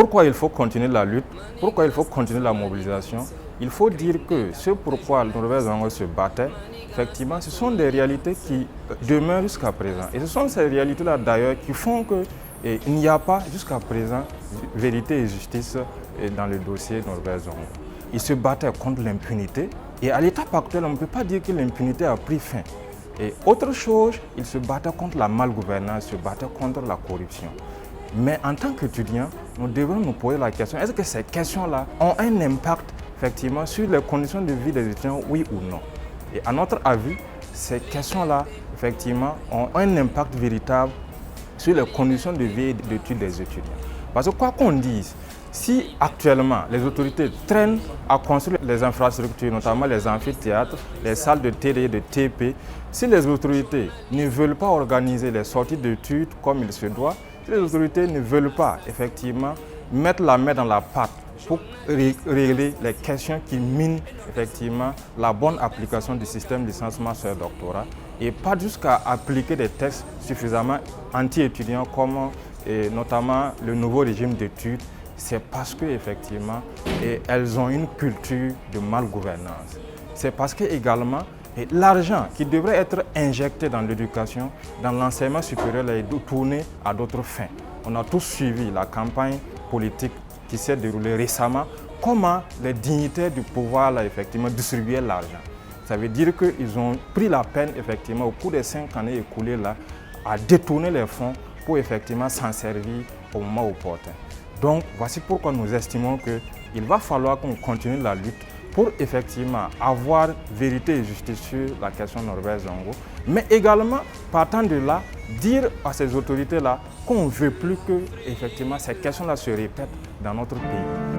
pourquoi il faut continuer la lutte, pourquoi il faut continuer la mobilisation? Il faut dire que ce pourquoi Norbert Zongo se battait, effectivement, ce sont des réalités qui demeurent jusqu'à présent. Et ce sont ces réalités-là d'ailleurs qui font qu'il n'y a pas jusqu'à présent vérité et justice dans le dossier Norbert Zongo. Il se battait contre l'impunité et à l'étape actuelle, on ne peut pas dire que l'impunité a pris fin. Et autre chose, il se battait contre la malgouvernance, il se battait contre la corruption. Mais en tant qu'étudiants, nous devons nous poser la question, est-ce que ces questions-là ont un impact effectivement sur les conditions de vie des étudiants, oui ou non? Et à notre avis, ces questions-là, effectivement, ont un impact véritable sur les conditions de vie et d'études des étudiants. Parce que quoi qu'on dise, si actuellement les autorités traînent à construire les infrastructures, notamment les amphithéâtres, les salles de TD, de TP, si les autorités ne veulent pas organiser les sorties d'études comme il se doit, si les autorités ne veulent pas effectivement mettre la main dans la pâte pour régler les questions qui minent effectivement la bonne application du système licenciement sur doctorat et pas jusqu'à appliquer des textes suffisamment anti-étudiants comme notamment le nouveau régime d'études, c'est parce qu'effectivement elles ont une culture de malgouvernance. C'est parce que également l'argent qui devrait être injecté dans l'éducation, dans l'enseignement supérieur, est tourné à d'autres fins. On a tous suivi la campagne politique qui s'est déroulée récemment, comment les dignitaires du pouvoir là, effectivement, distribuaient l'argent. Ça veut dire qu'ils ont pris la peine effectivement, au cours des 5 années écoulées là, à détourner les fonds pour effectivement s'en servir au moment opportun. Donc voici pourquoi nous estimons qu'il va falloir qu'on continue la lutte pour effectivement avoir vérité et justice sur la question Norbert Zongo, mais également, partant de là, dire à ces autorités-là qu'on ne veut plus que effectivement, ces questions-là se répètent dans notre pays.